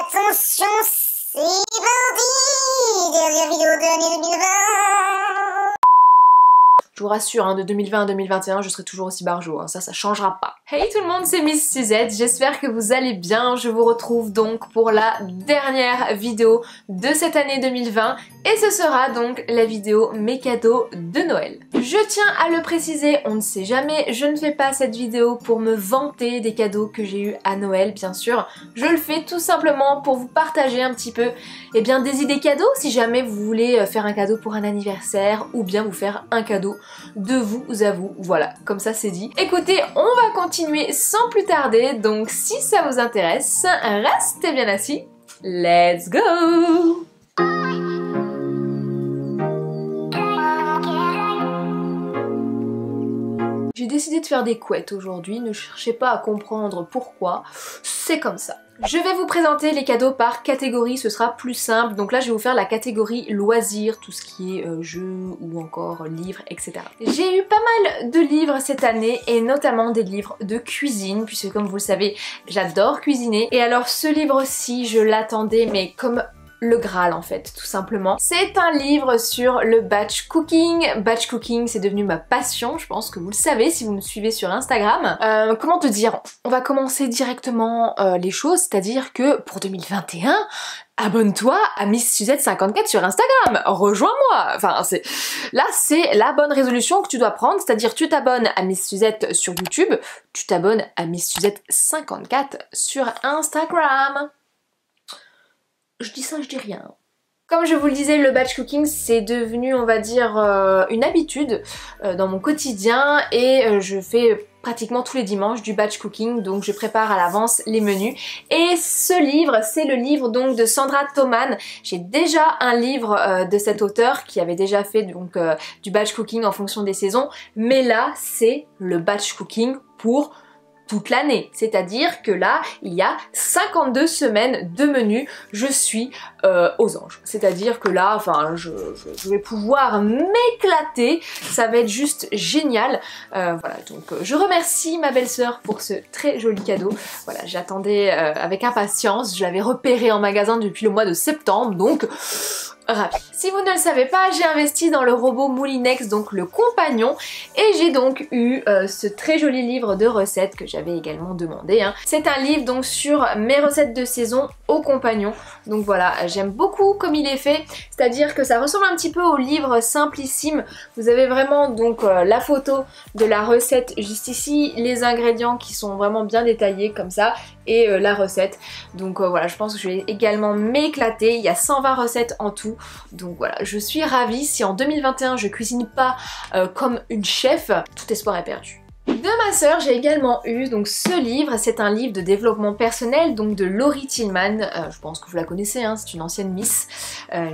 Attention, c'est parti! Dernière vidéo de l'année 2020. Je vous rassure, hein, de 2020 à 2021, je serai toujours aussi barjo, hein, ça changera pas. Hey tout le monde, c'est Miss Suzette, j'espère que vous allez bien. Je vous retrouve donc pour la dernière vidéo de cette année 2020 et ce sera donc la vidéo mes cadeaux de Noël. Je tiens à le préciser, on ne sait jamais, je ne fais pas cette vidéo pour me vanter des cadeaux que j'ai eu à Noël, bien sûr. Je le fais tout simplement pour vous partager un petit peu des idées cadeaux si jamais vous voulez faire un cadeau pour un anniversaire ou bien vous faire un cadeau de vous à vous, voilà, comme ça c'est dit. Écoutez, on va continuer sans plus tarder, donc si ça vous intéresse, restez bien assis, let's go! J'ai décidé de faire des couettes aujourd'hui, ne cherchez pas à comprendre pourquoi, c'est comme ça. Je vais vous présenter les cadeaux par catégorie, ce sera plus simple. Donc là je vais vous faire la catégorie loisirs, tout ce qui est jeux ou encore livres, etc. J'ai eu pas mal de livres cette année et notamment des livres de cuisine puisque comme vous le savez j'adore cuisiner. Et alors ce livre-ci je l'attendais mais comme le Graal en fait, tout simplement. C'est un livre sur le batch cooking. Batch cooking, c'est devenu ma passion, je pense que vous le savez si vous me suivez sur Instagram. Comment te dire? On va commencer directement les choses, c'est-à-dire que pour 2021, abonne-toi à Miss Suzette 54 sur Instagram, rejoins-moi. Enfin, c'est la bonne résolution que tu dois prendre, c'est-à-dire tu t'abonnes à Miss Suzette sur YouTube, tu t'abonnes à Miss Suzette 54 sur Instagram. Je dis ça, je dis rien. Comme je vous le disais, le batch cooking c'est devenu, on va dire, une habitude dans mon quotidien et je fais pratiquement tous les dimanches du batch cooking, donc je prépare à l'avance les menus. Et ce livre, c'est le livre donc de Sandra Thoman. J'ai déjà un livre de cet auteur qui avait déjà fait donc du batch cooking en fonction des saisons, mais là c'est le batch cooking pour toute l'année, c'est-à-dire que là il y a 52 semaines de menus, je suis aux anges, c'est-à-dire que là enfin je vais pouvoir m'éclater, ça va être juste génial. Voilà, donc je remercie ma belle-sœur pour ce très joli cadeau. Voilà, j'attendais avec impatience, je l'avais repéré en magasin depuis le mois de septembre, donc ravi. Si vous ne le savez pas, j'ai investi dans le robot Moulinex, donc le compagnon, et j'ai donc eu ce très joli livre de recettes que j'avais également demandé. Hein. C'est un livre donc sur mes recettes de saison au compagnon. Donc voilà, j'aime beaucoup comme il est fait, c'est-à-dire que ça ressemble un petit peu au livre Simplissime. Vous avez vraiment donc la photo de la recette juste ici, les ingrédients qui sont vraiment bien détaillés comme ça, et la recette. Donc voilà, je pense que je vais également m'éclater. Il y a 120 recettes en tout. Donc voilà, je suis ravie. Si en 2021 je cuisine pas comme une chef, tout espoir est perdu. De ma sœur, j'ai également eu donc ce livre, c'est un livre de développement personnel donc de Laurie Tillman, je pense que vous la connaissez, hein, c'est une ancienne Miss,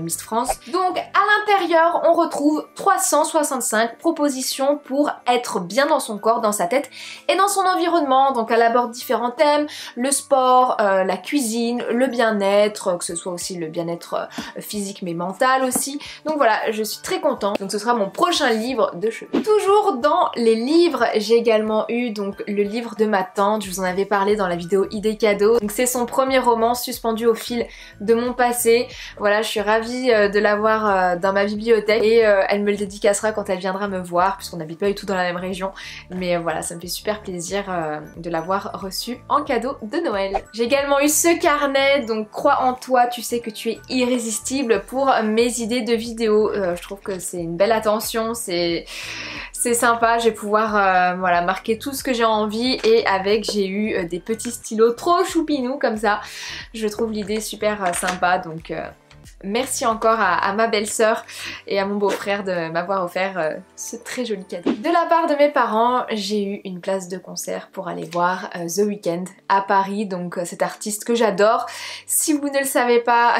Miss France. Donc à l'intérieur on retrouve 365 propositions pour être bien dans son corps, dans sa tête et dans son environnement. Donc elle aborde différents thèmes, le sport, la cuisine, le bien-être, que ce soit aussi le bien-être physique mais mental aussi. Donc voilà, je suis très contente, donc ce sera mon prochain livre de chevet. Toujours dans les livres, j'ai également eu donc le livre de ma tante, je vous en avais parlé dans la vidéo idée cadeau. Donc c'est son premier roman suspendu au fil de mon passé. Voilà, je suis ravie de l'avoir dans ma bibliothèque et elle me le dédicacera quand elle viendra me voir puisqu'on n'habite pas du tout dans la même région. Mais voilà, ça me fait super plaisir de l'avoir reçu en cadeau de Noël. J'ai également eu ce carnet, donc crois en toi, tu sais que tu es irrésistible, pour mes idées de vidéos. Je trouve que c'est une belle attention, c'est sympa, je vais pouvoir voilà, marquer tout ce que j'ai envie et avec j'ai eu des petits stylos trop choupinous comme ça. Je trouve l'idée super sympa, donc merci encore à ma belle-sœur et à mon beau-frère de m'avoir offert ce très joli cadeau. De la part de mes parents, j'ai eu une place de concert pour aller voir The Weeknd à Paris, donc cet artiste que j'adore. Si vous ne le savez pas,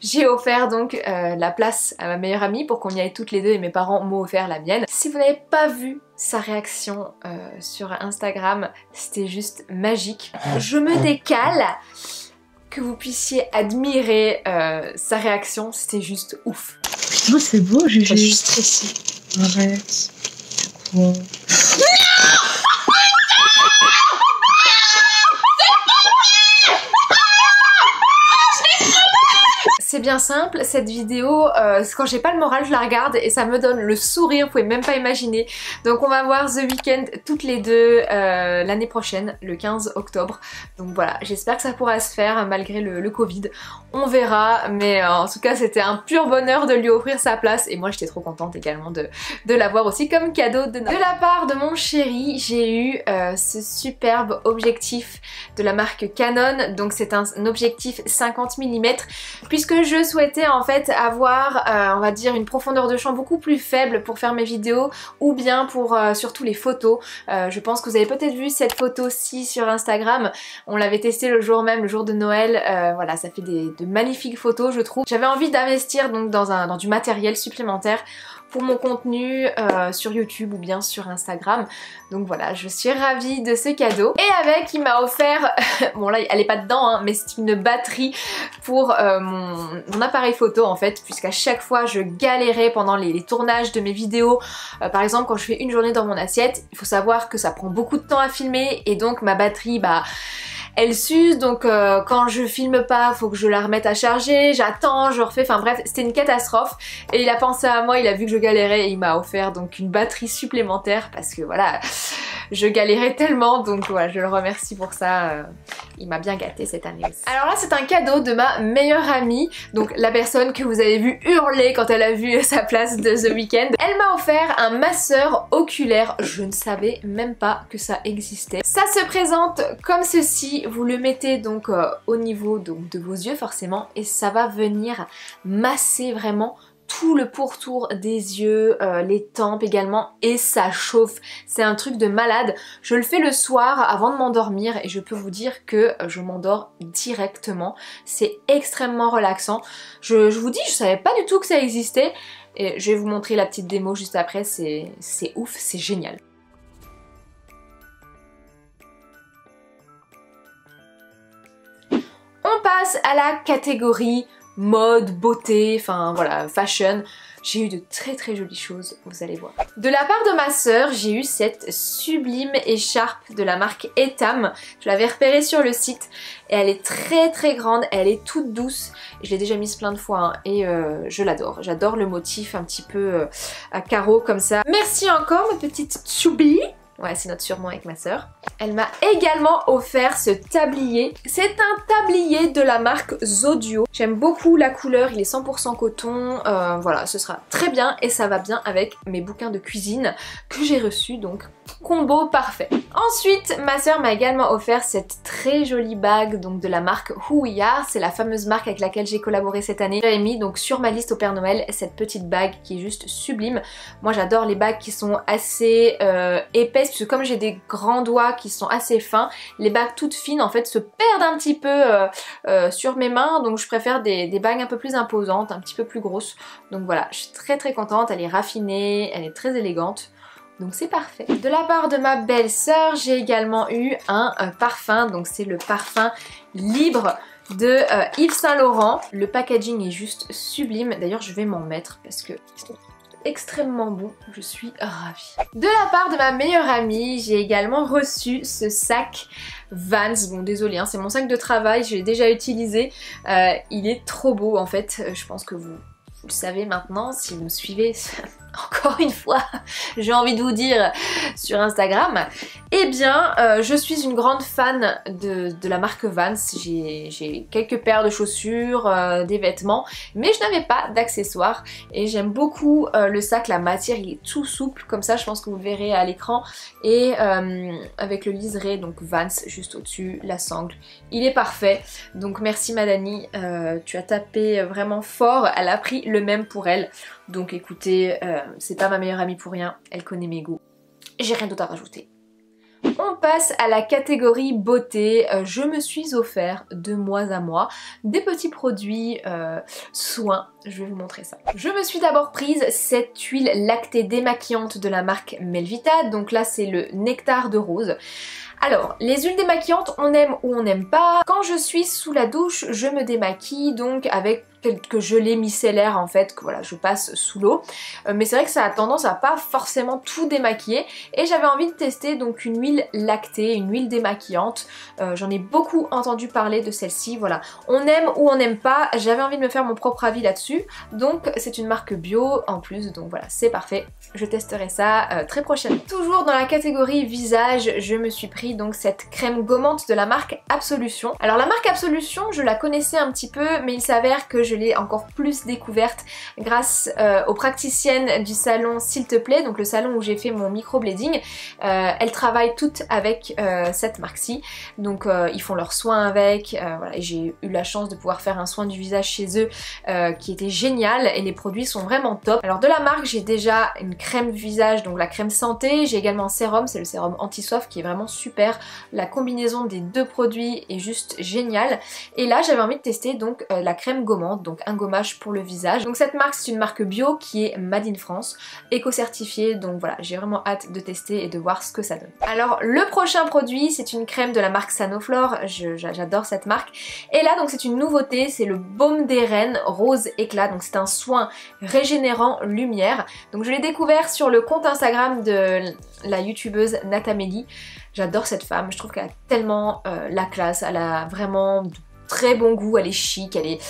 j'ai offert donc la place à ma meilleure amie pour qu'on y aille toutes les deux et mes parents m'ont offert la mienne. Si vous n'avez pas vu sa réaction sur Instagram, c'était juste magique. Je me décale que vous puissiez admirer sa réaction, c'était juste ouf. Oh, c'est beau, Juju. Je suis stressée. Arrête. Quoi? bien simple, cette vidéo, quand j'ai pas le moral je la regarde et ça me donne le sourire, vous pouvez même pas imaginer. Donc on va voir The Weeknd toutes les deux l'année prochaine, le 15 octobre. Donc voilà, j'espère que ça pourra se faire malgré le Covid. On verra, mais en tout cas c'était un pur bonheur de lui offrir sa place et moi j'étais trop contente également de l'avoir aussi comme cadeau de Noël. De la part de mon chéri, j'ai eu ce superbe objectif de la marque Canon. Donc c'est un objectif 50 mm puisque je souhaitais en fait avoir on va dire une profondeur de champ beaucoup plus faible pour faire mes vidéos ou bien pour surtout les photos. Je pense que vous avez peut-être vu cette photo-ci sur Instagram, on l'avait testé le jour même, le jour de Noël. Voilà, ça fait de magnifiques photos je trouve. J'avais envie d'investir donc dans du matériel supplémentaire pour mon contenu sur YouTube ou bien sur Instagram. Donc voilà, je suis ravie de ce cadeau. Et avec, il m'a offert, bon là elle est pas dedans hein, mais c'est une batterie pour mon appareil photo en fait, puisqu'à chaque fois je galérais pendant les tournages de mes vidéos. Par exemple quand je fais une journée dans mon assiette, il faut savoir que ça prend beaucoup de temps à filmer et donc ma batterie elle s'use, donc quand je filme pas, faut que je la remette à charger, j'attends, je refais, enfin bref, c'était une catastrophe. Et il a pensé à moi, il a vu que je galérais et il m'a offert donc une batterie supplémentaire parce que voilà, je galérais tellement, donc voilà, je le remercie pour ça. Il m'a bien gâté cette année aussi. Alors là, c'est un cadeau de ma meilleure amie, donc la personne que vous avez vu hurler quand elle a vu sa place de The Weeknd. Elle m'a offert un masseur oculaire, je ne savais même pas que ça existait. Ça se présente comme ceci. Vous le mettez donc au niveau donc, de vos yeux forcément et ça va venir masser vraiment tout le pourtour des yeux, les tempes également et ça chauffe. C'est un truc de malade. Je le fais le soir avant de m'endormir et je peux vous dire que je m'endors directement. C'est extrêmement relaxant. Je vous dis, je savais pas du tout que ça existait et je vais vous montrer la petite démo juste après. C'est ouf, c'est génial. On passe à la catégorie mode, beauté, enfin voilà, fashion. J'ai eu de très jolies choses, vous allez voir. De la part de ma sœur, j'ai eu cette sublime écharpe de la marque Etam. Je l'avais repérée sur le site et elle est très grande, elle est toute douce. Je l'ai déjà mise plein de fois hein, et je l'adore. J'adore le motif un petit peu à carreaux comme ça. Merci encore ma petite Choubi. Ouais, c'est notre surnom avec ma sœur. Elle m'a également offert ce tablier. C'est un tablier de la marque Zodio. J'aime beaucoup la couleur, il est 100% coton. Voilà, ce sera très bien et ça va bien avec mes bouquins de cuisine que j'ai reçus, donc combo parfait. Ensuite, ma sœur m'a également offert cette très jolie bague donc de la marque Who We Are. C'est la fameuse marque avec laquelle j'ai collaboré cette année. J'avais mis donc sur ma liste au Père Noël cette petite bague qui est juste sublime. Moi j'adore les bagues qui sont assez épaisses parce que comme j'ai des grands doigts qui sont assez fins, les bagues toutes fines en fait se perdent un petit peu sur mes mains, donc je préfère des bagues un peu plus imposantes, un petit peu plus grosses. Donc voilà, je suis très contente, elle est raffinée, elle est très élégante. Donc c'est parfait. De la part de ma belle-sœur, j'ai également eu un parfum, donc c'est le parfum Libre de Yves Saint Laurent. Le packaging est juste sublime, d'ailleurs je vais m'en mettre parce que extrêmement bon, je suis ravie. De la part de ma meilleure amie, j'ai également reçu ce sac Vans. Bon désolé, hein, c'est mon sac de travail, je l'ai déjà utilisé. Il est trop beau en fait, je pense que vous le savez maintenant si vous me suivez. Encore une fois, j'ai envie de vous dire sur Instagram, eh bien je suis une grande fan de la marque Vans. J'ai quelques paires de chaussures, des vêtements, mais je n'avais pas d'accessoires et j'aime beaucoup le sac, la matière, il est tout souple comme ça, je pense que vous le verrez à l'écran, et avec le liseré, donc Vans juste au-dessus, la sangle, il est parfait. Donc merci Madani, tu as tapé vraiment fort, elle a pris le même pour elle. Donc écoutez, c'est pas ma meilleure amie pour rien, elle connaît mes goûts. J'ai rien d'autre à rajouter. On passe à la catégorie beauté. Je me suis offert de mois à mois des petits produits soins. Je vais vous montrer ça. Je me suis d'abord prise cette huile lactée démaquillante de la marque Melvita. Donc là c'est le nectar de rose. Alors, les huiles démaquillantes, on aime ou on n'aime pas. Quand je suis sous la douche, je me démaquille donc avec quelques gelées micellaires en fait, que voilà, je passe sous l'eau. Mais c'est vrai que ça a tendance à pas forcément tout démaquiller. Et j'avais envie de tester donc une huile lactée, une huile démaquillante. J'en ai beaucoup entendu parler de celle-ci, voilà. On aime ou on n'aime pas, j'avais envie de me faire mon propre avis là-dessus. Donc c'est une marque bio en plus, donc voilà, c'est parfait. Je testerai ça très prochainement. Toujours dans la catégorie visage, je me suis pris donc cette crème gommante de la marque Absolution. Alors la marque Absolution, je la connaissais un petit peu, mais il s'avère que je l'ai encore plus découverte grâce aux praticiennes du salon S'il te plaît, donc le salon où j'ai fait mon microblading. Elles travaillent toutes avec cette marque-ci, donc ils font leurs soins avec, voilà, et j'ai eu la chance de pouvoir faire un soin du visage chez eux qui était génial et les produits sont vraiment top. Alors de la marque, j'ai déjà une crème visage, donc la crème santé, j'ai également un sérum, c'est le sérum anti-soif qui est vraiment super. La combinaison des deux produits est juste géniale. Et là j'avais envie de tester donc la crème gommante, donc un gommage pour le visage. Donc cette marque, c'est une marque bio qui est made in France, éco-certifiée, donc voilà, j'ai vraiment hâte de tester et de voir ce que ça donne. Alors le prochain produit, c'est une crème de la marque Sanoflore, j'adore cette marque. Et là donc c'est une nouveauté, c'est le baume des reines rose éclat, donc c'est un soin régénérant lumière. Donc je l'ai découvert sur le compte Instagram de la youtubeuse Natamélie. J'adore cette femme, je trouve qu'elle a tellement la classe, elle a vraiment de très bon goût, elle est chic, elle est...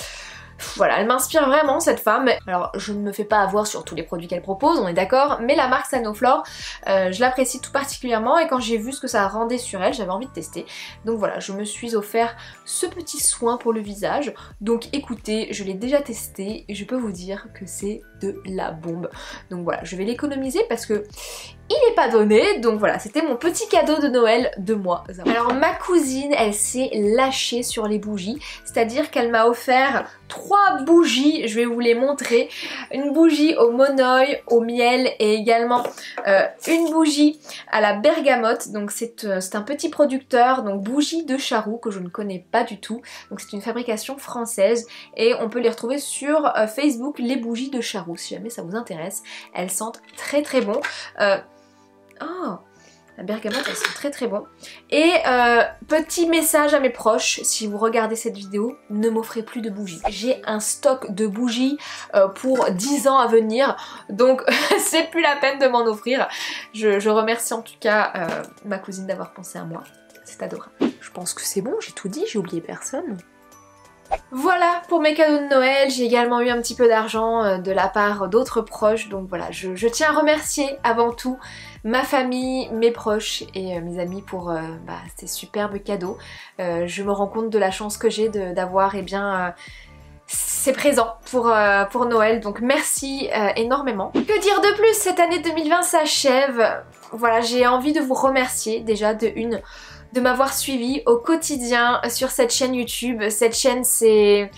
Voilà, elle m'inspire vraiment cette femme. Alors je ne me fais pas avoir sur tous les produits qu'elle propose, on est d'accord, mais la marque Sanoflore, je l'apprécie tout particulièrement et quand j'ai vu ce que ça rendait sur elle, j'avais envie de tester. Donc voilà, je me suis offert ce petit soin pour le visage. Donc écoutez, je l'ai déjà testé et je peux vous dire que c'est de la bombe. Donc voilà, je vais l'économiser parce que il n'est pas donné, donc voilà, c'était mon petit cadeau de Noël de moi. Alors ma cousine, elle s'est lâchée sur les bougies, c'est-à-dire qu'elle m'a offert 3 bougies, je vais vous les montrer. Une bougie au monoï, au miel et également une bougie à la bergamote. Donc c'est un petit producteur, donc bougie de Charroux que je ne connais pas du tout. Donc c'est une fabrication française et on peut les retrouver sur Facebook, les bougies de Charroux, si jamais ça vous intéresse. Elles sentent très très bon. Oh, la bergamote, elles sont très très bon. Et petit message à mes proches, si vous regardez cette vidéo, ne m'offrez plus de bougies. J'ai un stock de bougies pour 10 ans à venir, donc c'est plus la peine de m'en offrir. Je remercie en tout cas ma cousine d'avoir pensé à moi, c'est adorable. Je pense que c'est bon, j'ai tout dit, j'ai oublié personne. Voilà pour mes cadeaux de Noël, j'ai également eu un petit peu d'argent de la part d'autres proches, donc voilà, je tiens à remercier avant tout ma famille, mes proches et mes amis pour ces superbes cadeaux. Je me rends compte de la chance que j'ai d'avoir ces présents pour Noël, donc merci énormément. Que dire de plus, cette année 2020 s'achève, voilà, j'ai envie de vous remercier déjà de m'avoir suivi au quotidien sur cette chaîne YouTube. Cette chaîne c'est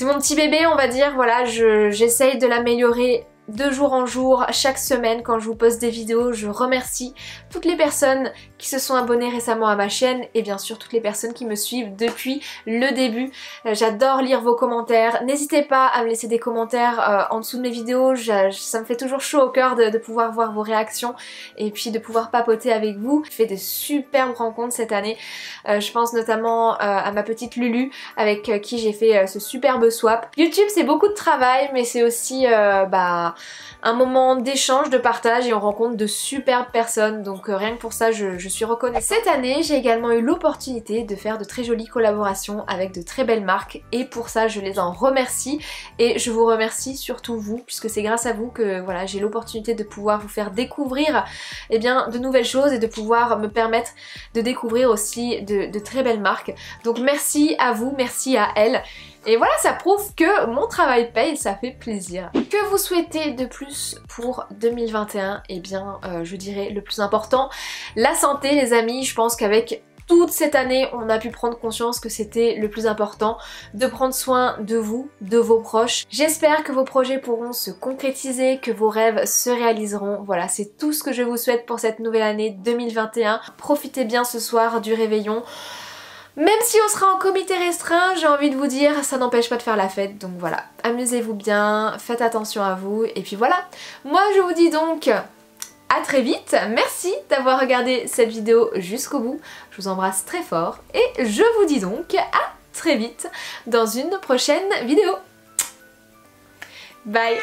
mon petit bébé on va dire, voilà, j'essaye de l'améliorer de jour en jour, chaque semaine quand je vous poste des vidéos. Je remercie toutes les personnes qui se sont abonnées récemment à ma chaîne et bien sûr toutes les personnes qui me suivent depuis le début. J'adore lire vos commentaires, n'hésitez pas à me laisser des commentaires en dessous de mes vidéos, ça me fait toujours chaud au cœur de pouvoir voir vos réactions et puis de pouvoir papoter avec vous. J'ai fait de superbes rencontres cette année, je pense notamment à ma petite Lulu avec qui j'ai fait ce superbe swap. YouTube c'est beaucoup de travail mais c'est aussi un moment d'échange, de partage et on rencontre de superbes personnes, donc rien que pour ça je suis reconnaissante. Cette année j'ai également eu l'opportunité de faire de très jolies collaborations avec de très belles marques et pour ça je les en remercie et je vous remercie surtout vous puisque c'est grâce à vous que voilà, j'ai l'opportunité de pouvoir vous faire découvrir de nouvelles choses et de pouvoir me permettre de découvrir aussi de très belles marques. Donc merci à vous, merci à elles. Et voilà, ça prouve que mon travail paye, ça fait plaisir. Que vous souhaitez de plus pour 2021 ? Eh bien, je dirais le plus important, la santé les amis. Je pense qu'avec toute cette année, on a pu prendre conscience que c'était le plus important, de prendre soin de vous, de vos proches. J'espère que vos projets pourront se concrétiser, que vos rêves se réaliseront. Voilà, c'est tout ce que je vous souhaite pour cette nouvelle année 2021. Profitez bien ce soir du réveillon. Même si on sera en comité restreint, j'ai envie de vous dire, ça n'empêche pas de faire la fête, donc voilà, amusez-vous bien, faites attention à vous, et puis voilà. Moi je vous dis donc à très vite. Merci d'avoir regardé cette vidéo jusqu'au bout. Je vous embrasse très fort et je vous dis donc à très vite dans une prochaine vidéo. Bye.